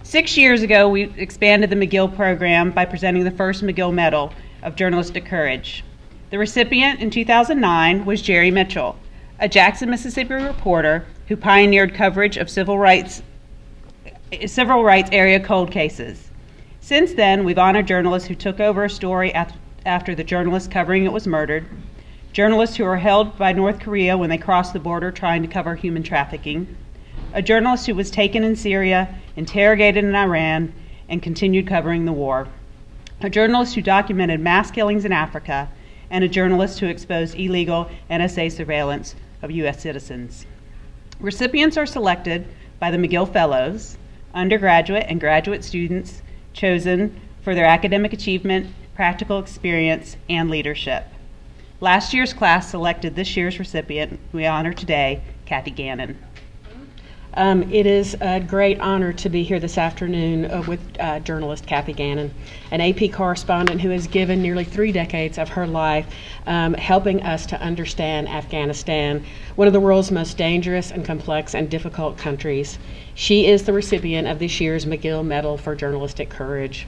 6 years ago, we expanded the McGill program by presenting the first McGill Medal of Journalistic Courage. The recipient in 2009 was Jerry Mitchell, a Jackson, Mississippi reporter who pioneered coverage of civil rights area cold cases. Since then, we've honored journalists who took over a story after the journalist covering it was murdered, journalists who were held by North Korea when they crossed the border trying to cover human trafficking, a journalist who was taken in Syria, interrogated in Iran, and continued covering the war, a journalist who documented mass killings in Africa, and a journalist who exposed illegal NSA surveillance of U.S. citizens. Recipients are selected by the McGill Fellows, undergraduate and graduate students chosen for their academic achievement, practical experience, and leadership. Last year's class selected this year's recipient. We honor today Kathy Gannon. It is a great honor to be here this afternoon with journalist Kathy Gannon, an AP correspondent who has given nearly 3 decades of her life helping us to understand Afghanistan, one of the world's most dangerous and complex and difficult countries. She is the recipient of this year's McGill Medal for Journalistic Courage.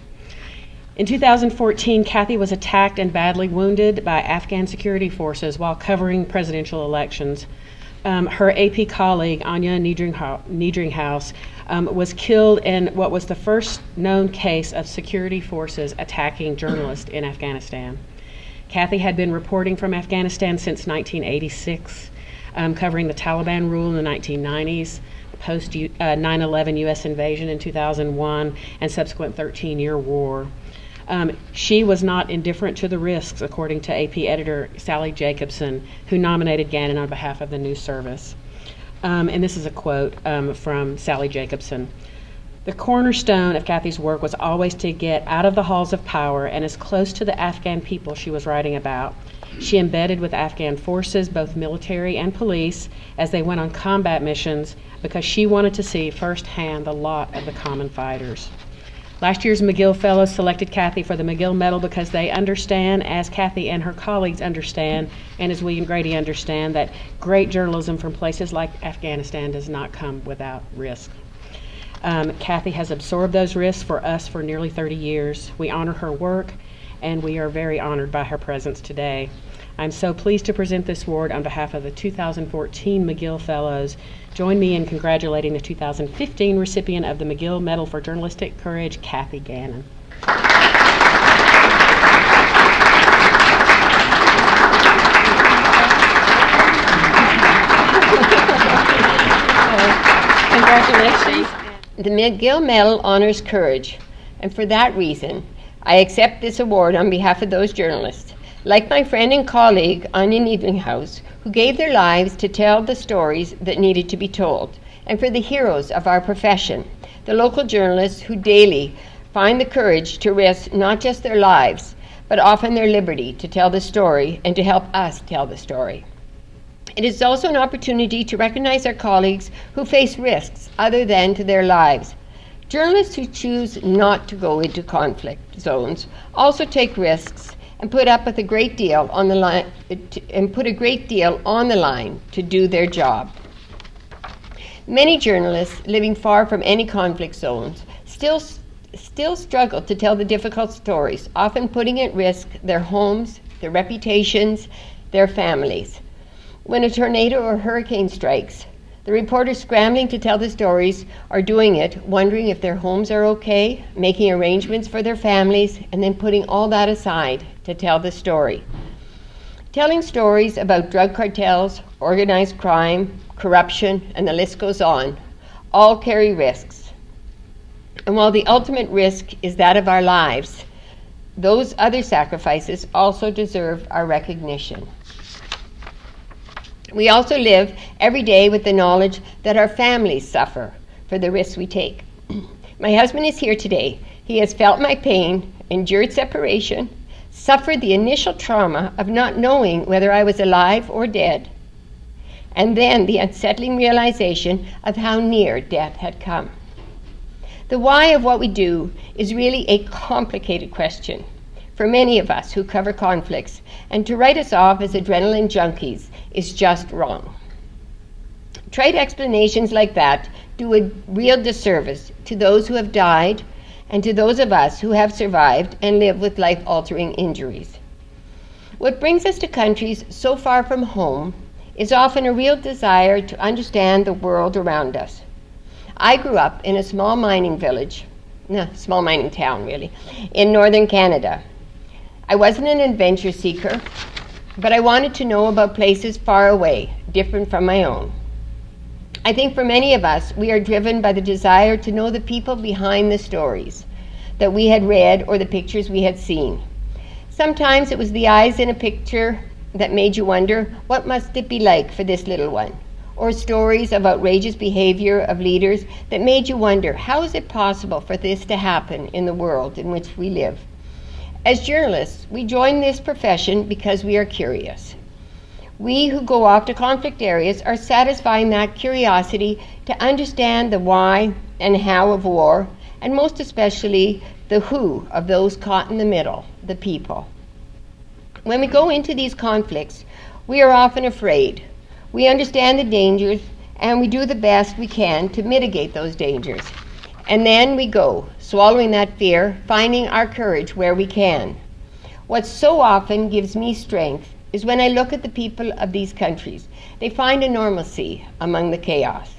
In 2014, Kathy was attacked and badly wounded by Afghan security forces while covering presidential elections. Her AP colleague, Anja Niedringhaus, was killed in what was the first known case of security forces attacking journalists in Afghanistan. Kathy had been reporting from Afghanistan since 1986, covering the Taliban rule in the 1990s, the post 9/11 U.S. invasion in 2001, and subsequent 13-year war. She was not indifferent to the risks, according to AP editor Sally Jacobson, who nominated Gannon on behalf of the news service. And this is a quote from Sally Jacobson. "The cornerstone of Kathy's work was always to get out of the halls of power and as close to the Afghan people she was writing about. She embedded with Afghan forces, both military and police, as they went on combat missions because she wanted to see firsthand the lot of the common fighters." Last year's McGill Fellows selected Kathy for the McGill Medal because they understand, as Kathy and her colleagues understand, and as we and Grady understand, that great journalism from places like Afghanistan does not come without risk. Kathy has absorbed those risks for us for nearly 30 years. We honor her work, and we are very honored by her presence today. I'm so pleased to present this award on behalf of the 2014 McGill Fellows. Join me in congratulating the 2015 recipient of the McGill Medal for Journalistic Courage, Kathy Gannon. Congratulations. The McGill Medal honors courage, and for that reason, I accept this award on behalf of those journalists, like my friend and colleague, Anja Niedringhaus, who gave their lives to tell the stories that needed to be told, and for the heroes of our profession, the local journalists who daily find the courage to risk not just their lives, but often their liberty to tell the story and to help us tell the story. It is also an opportunity to recognize our colleagues who face risks other than to their lives. Journalists who choose not to go into conflict zones also take risks and put a great deal on the line to do their job. Many journalists living far from any conflict zones still struggle to tell the difficult stories, often putting at risk their homes, their reputations, their families. When a tornado or hurricane strikes, the reporters scrambling to tell the stories are doing it, wondering if their homes are okay, making arrangements for their families, and then putting all that aside to tell the story. Telling stories about drug cartels, organized crime, corruption, and the list goes on, all carry risks. And while the ultimate risk is that of our lives, those other sacrifices also deserve our recognition. We also live every day with the knowledge that our families suffer for the risks we take. My husband is here today. He has felt my pain, endured separation, suffered the initial trauma of not knowing whether I was alive or dead, and then the unsettling realization of how near death had come. The why of what we do is really a complicated question for many of us who cover conflicts, and to write us off as adrenaline junkies is just wrong. Trite explanations like that do a real disservice to those who have died and to those of us who have survived and live with life-altering injuries. What brings us to countries so far from home is often a real desire to understand the world around us. I grew up in a small mining town really, in northern Canada. I wasn't an adventure seeker, but I wanted to know about places far away, different from my own. I think for many of us, we are driven by the desire to know the people behind the stories that we had read or the pictures we had seen. Sometimes it was the eyes in a picture that made you wonder, what must it be like for this little one? Or stories of outrageous behavior of leaders that made you wonder, how is it possible for this to happen in the world in which we live? As journalists, we join this profession because we are curious. We who go off to conflict areas are satisfying that curiosity to understand the why and how of war, and most especially the who of those caught in the middle, the people. When we go into these conflicts, we are often afraid. We understand the dangers, and we do the best we can to mitigate those dangers. And then we go, swallowing that fear, finding our courage where we can. What so often gives me strength is when I look at the people of these countries. They find a normalcy among the chaos.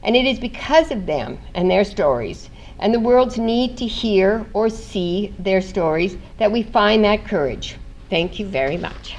And it is because of them and their stories and the world's need to hear or see their stories that we find that courage. Thank you very much.